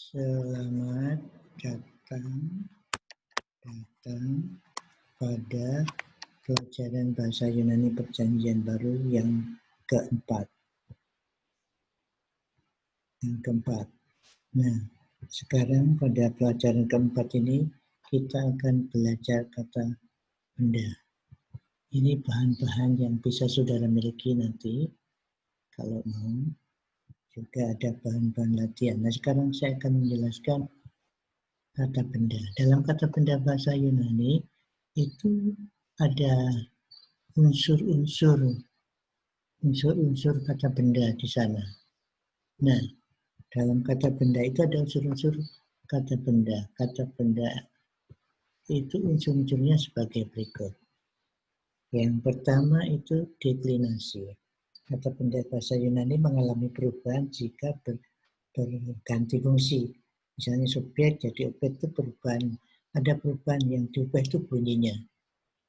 Selamat datang pada pelajaran bahasa Yunani Perjanjian Baru yang keempat. Nah, sekarang pada pelajaran keempat ini kita akan belajar kata benda. Ini bahan-bahan yang bisa saudara miliki nanti kalau mau. Juga ada bahan-bahan latihan. Nah, sekarang saya akan menjelaskan kata benda. Dalam kata benda bahasa Yunani itu ada unsur-unsur kata benda di sana. Nah, dalam kata benda itu ada unsur-unsur kata benda. Kata benda itu unsur-unsurnya sebagai berikut. Yang pertama itu deklinasi. Kata benda bahasa Yunani mengalami perubahan jika berganti fungsi. Misalnya subjek jadi objek itu perubahan. Ada perubahan yang diubah itu bunyinya.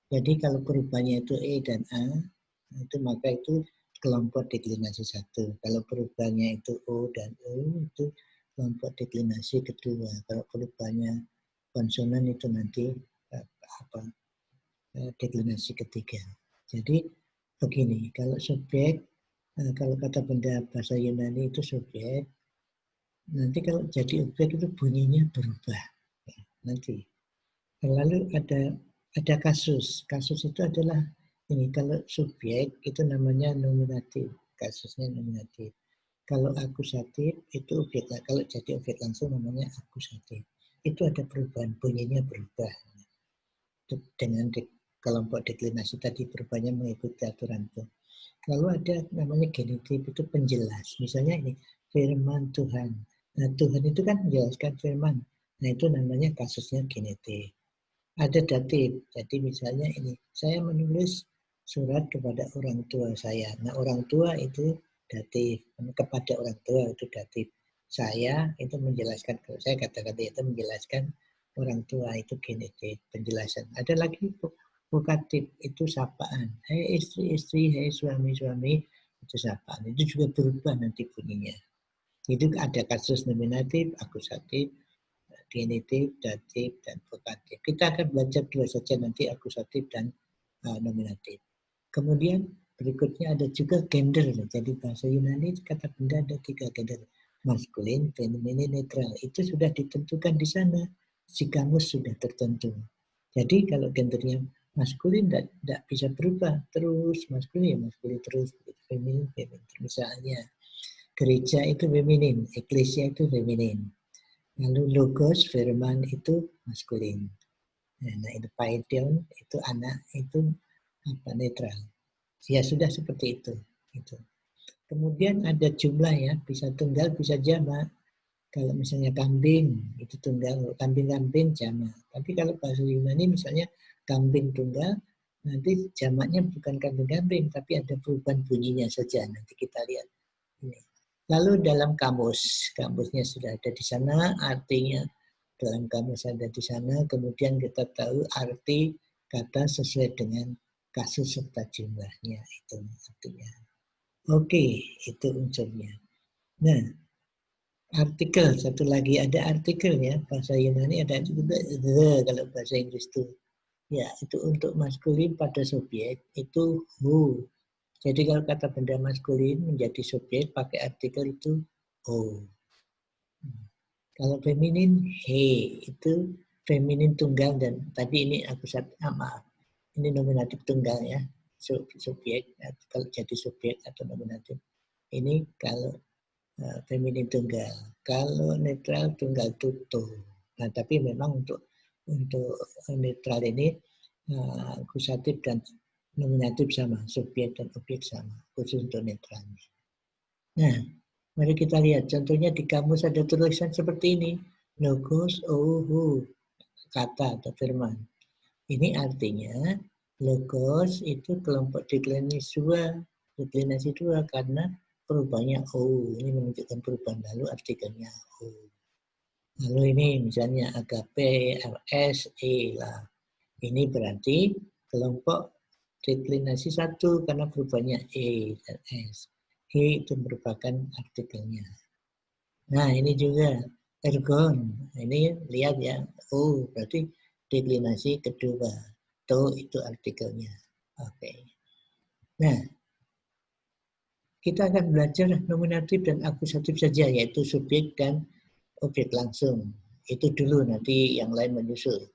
Jadi kalau perubahannya itu E dan A, itu maka itu kelompok deklinasi 1. Kalau perubahannya itu O dan U, itu kelompok deklinasi kedua. Kalau perubahannya konsonan itu nanti deklinasi ketiga. Jadi begini, kalau subjek, kalau kata benda bahasa Yunani itu subjek, nanti kalau jadi objek itu bunyinya berubah. Nanti. Lalu ada kasus. Kasus itu adalah ini, kalau subjek itu namanya nominatif, kasusnya nominatif. Kalau akusatif itu objek, kalau jadi objek langsung namanya akusatif. Itu ada perubahan, bunyinya berubah. Dengan kelompok deklinasi tadi perubahannya mengikuti aturan itu. Lalu ada namanya genitif, itu penjelas. Misalnya ini, firman Tuhan. Nah, Tuhan itu kan menjelaskan firman. Nah, itu namanya kasusnya genitif. Ada datif, jadi misalnya ini, saya menulis surat kepada orang tua saya. Nah, orang tua itu datif, kepada orang tua itu datif. Saya itu menjelaskan, kalau saya kata-kata itu menjelaskan orang tua itu genitif, penjelasan. Ada lagi vokatif, itu sapaan. Hai istri-istri, hai suami-suami, itu sapaan. Itu juga berubah nanti bunyinya. Itu ada kasus nominatif, akusatif, genitif, datif, dan vokatif. Kita akan belajar dua saja nanti, akusatif dan nominatif. Kemudian berikutnya ada juga gender. Jadi bahasa Yunani kata benda ada 3 gender. Maskulin, feminin, netral. Itu sudah ditentukan di sana. Si kamus sudah tertentu. Jadi kalau gendernya maskulin tidak bisa berubah. Terus maskulin, ya maskulin terus. Feminin, feminin. Misalnya gereja itu feminin, eklesia itu feminin. Lalu logos, firman itu maskulin. Nah, itu paideon, itu anak, itu netral. Ya sudah seperti itu. Kemudian ada jumlah ya, bisa tunggal, bisa jamak. Kalau misalnya kambing, itu tunggal, kambing-kambing jamak. Tapi kalau bahasa Yunani misalnya kambing tunggal, nanti jamaknya bukan kambing-kambing, tapi ada perubahan bunyinya saja. Nanti kita lihat ini. Lalu dalam kamusnya sudah ada di sana, artinya dalam kamus ada di sana, kemudian kita tahu arti kata sesuai dengan kasus serta jumlahnya, itu artinya. Oke, itu unsurnya. Nah, artikel, satu lagi ada artikelnya, bahasa Yunani ada juga the, kalau bahasa Inggris itu. Ya, itu untuk maskulin pada subjek, itu who. Jadi kalau kata benda maskulin menjadi subjek pakai artikel itu O. Kalau feminin he, itu feminin tunggal, dan tadi ini maaf, ini nominatif tunggal ya, subjek, kalau jadi subjek atau nominatif. Ini kalau feminin tunggal. Kalau netral tunggal tutu. Nah, tapi memang untuk netral ini akusatif dan nominatif sama, subjek dan objek sama, khusus untuk netralnya. Nah, mari kita lihat. Contohnya di kamus ada tulisan seperti ini. Logos, ohu, kata atau firman. Ini artinya logos itu kelompok deklinasi dua karena perubahannya O. Ini menunjukkan perubahan, lalu artikelnya O. Lalu ini misalnya agape, rs, e lah. Ini berarti kelompok deklinasi 1 karena perubahannya e dan s. E itu merupakan artikelnya. Nah, ini juga ergon. Ini lihat ya. Oh, berarti deklinasi kedua. To itu artikelnya. Oke. Nah, kita akan belajar nominatif dan akusatif saja, yaitu subjek dan objek langsung. Itu dulu, nanti yang lain menyusul.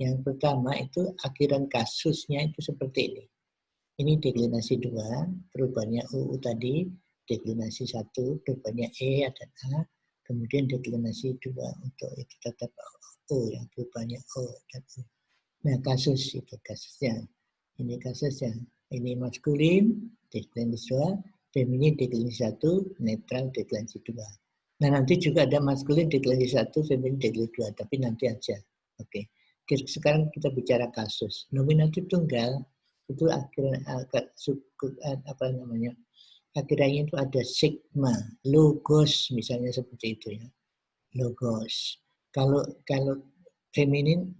Yang pertama itu akhiran kasusnya itu seperti ini. Ini deklinasi 2, perubahannya UU tadi, deklinasi 1, perubahannya E dan A, kemudian deklinasi 2 untuk itu tetap O, yang perubahannya O dan U. Nah, kasus itu kasusnya. Ini kasusnya. Ini maskulin, deklinasi 2, feminin deklinasi 1, netral deklinasi 2. Nah, nanti juga ada maskulin deklinasi 1, feminin deklinasi 2, tapi nanti aja. Oke. Sekarang kita bicara kasus. Nominatif tunggal itu apa namanya? Akhirnya itu ada sigma, logos misalnya seperti itu ya. Logos. Kalau feminin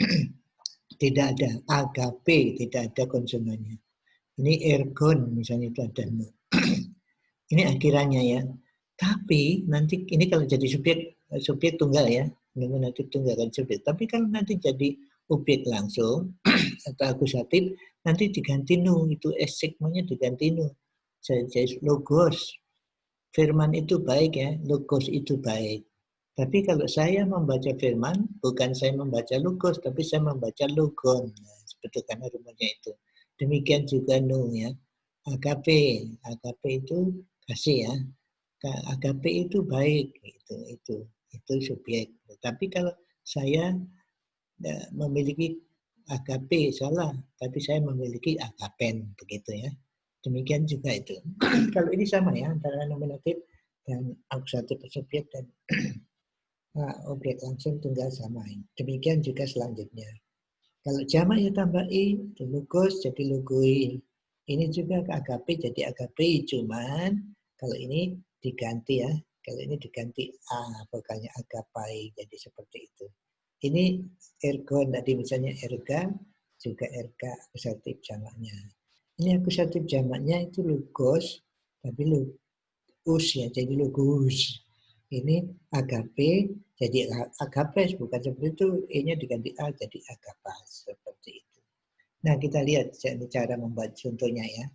tidak ada agape, tidak ada konsonannya. Ini ergon misalnya itu ada no. Ini akhirannya ya. Tapi nanti ini kalau jadi subjek tunggal ya, nominatif tunggal kan subjek. Tapi kalau nanti jadi objek langsung atau akusatif, nanti diganti nu, itu sigmanya diganti nu. Jadi logos, firman itu baik ya, logos itu baik. Tapi kalau saya membaca firman, bukan saya membaca logos, tapi saya membaca logon. Nah, seperti karena rumusnya itu. Demikian juga nu ya. Agape itu kasih ya. Agape itu baik, itu subjek. Tapi kalau saya memiliki agape salah, tapi saya memiliki agapen begitu ya. Demikian juga itu. Kalau ini sama ya antara nominatif dan akusatif subjek dan objek langsung tunggal sama. Demikian juga selanjutnya. Kalau jamak ya tambah i, itu logos jadi logoi. Ini juga ke agape jadi agape, cuman kalau ini diganti ya. Kalau ini diganti a, vokalnya agapai, jadi seperti itu. Ini ergon tadi misalnya erga, juga erga akusatif jamaknya. Ini akusatif jamaknya itu logos, tapi logos ya, jadi logos. Ini agape, jadi agapes, bukan seperti itu, e-nya diganti a, jadi agapas, seperti itu. Nah, kita lihat cara membuat contohnya ya.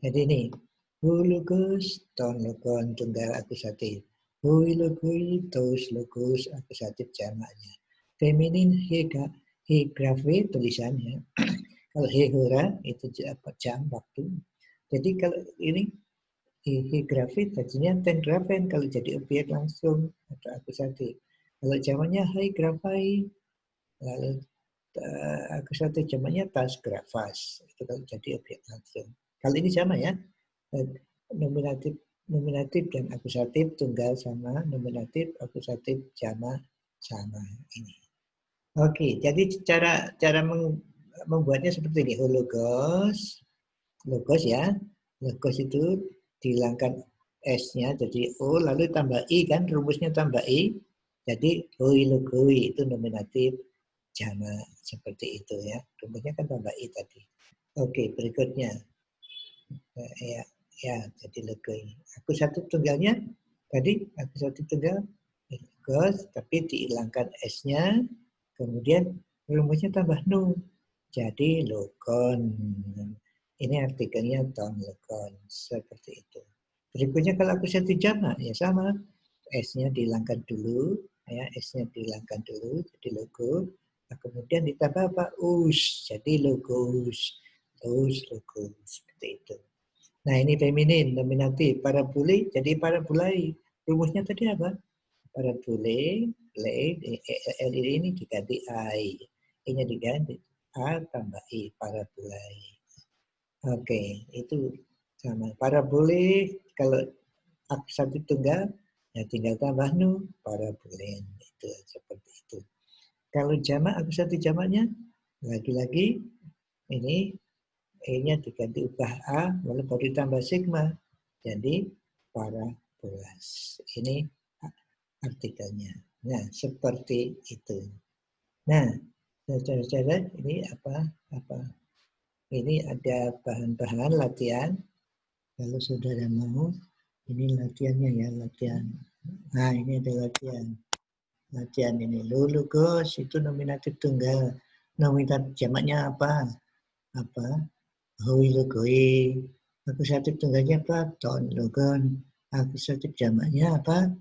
Jadi ini, hu logos, ton logon, tunggal akusatif. Hui logoi, tos logos, akusatif jamaknya. Feminin he grafe, tulisannya. Kalau he hura, itu jam, waktu. Jadi kalau ini he grafit tadinya ten grafen kalau jadi objek langsung atau akusatif. Kalau zamannya hai grafai, lalu akusatif zamannya tas grafas. Itu kalau jadi objek langsung. Kalau ini sama ya, nominatif dan akusatif tunggal sama, nominatif akusatif jamak sama ini. Oke, jadi cara membuatnya seperti ini. Logos ya. Logos itu dihilangkan S-nya jadi O, lalu tambah I kan, rumusnya tambah I. Jadi hoi logoi itu nominatif jamak seperti itu ya. Rumusnya kan tambah I tadi. Oke, berikutnya. Ya, jadi logoi. Akusatif tunggalnya tadi akusatif tunggal logos, tapi dihilangkan S-nya. Kemudian rumusnya tambah nu. Jadi logon. Ini artikelnya ton logon. Seperti itu. Berikutnya kalau akusatif jamak, ya sama. S-nya dihilangkan dulu. Ya, S-nya dihilangkan dulu. Jadi logo. Nah, kemudian ditambah apa? Us. Jadi logos. Logos. Seperti itu. Nah, ini feminin, nominatif. Parabole, jadi parabulai. Rumusnya tadi apa? Parabole, L ini diganti I. I-nya diganti A tambah I, parabulai. Oke, itu sama. Parabole, kalau akusatif tunggal, ya tinggal tambah nu, parabolen. Itu seperti itu. Kalau jamak, akusatif jamaknya, lagi-lagi ini E-nya diganti ubah A, lalu baru ditambah sigma. Jadi, parabolas. Ini artikelnya. Nah, seperti itu. Nah, saudara-saudara, ini apa? Ini ada bahan-bahan latihan. Kalau saudara mau, ini latihannya ya, latihan. Nah, ini ada latihan. latihan ini. Logos itu nominatif tunggal. Nominatif jamaknya apa? Hoi logoi. Akusatif tunggalnya apa? Ton logon. Akusatif jamaknya apa?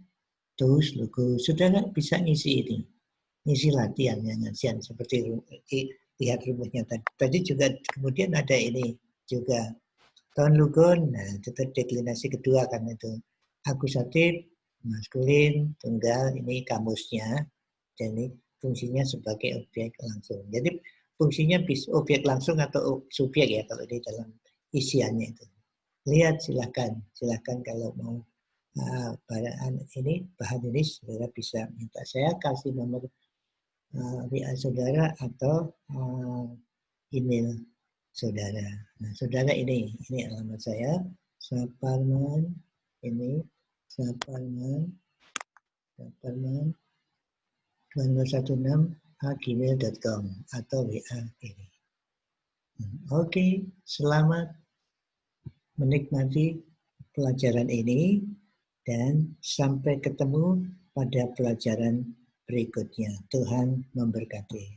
Tus logo. Sudah nggak bisa ngisi ini? Ngisi latihan yang ngajian seperti lihat rumusnya tadi. Tadi juga kemudian ada ini juga. Ton logon. Nah, itu deklinasi kedua kan itu. Akusatif maskulin tunggal, ini kamusnya. Jadi fungsinya sebagai objek langsung. Jadi fungsinya bisa objek langsung atau subjek ya kalau di dalam isiannya itu. Lihat silakan kalau mau bahan ini saudara bisa minta. Saya kasih nomor WA saudara atau email saudara. Nah, saudara ini alamat saya Saparman ini Saparman 2016 atau WA ini. Oke, selamat menikmati pelajaran ini dan sampai ketemu pada pelajaran berikutnya. Tuhan memberkati.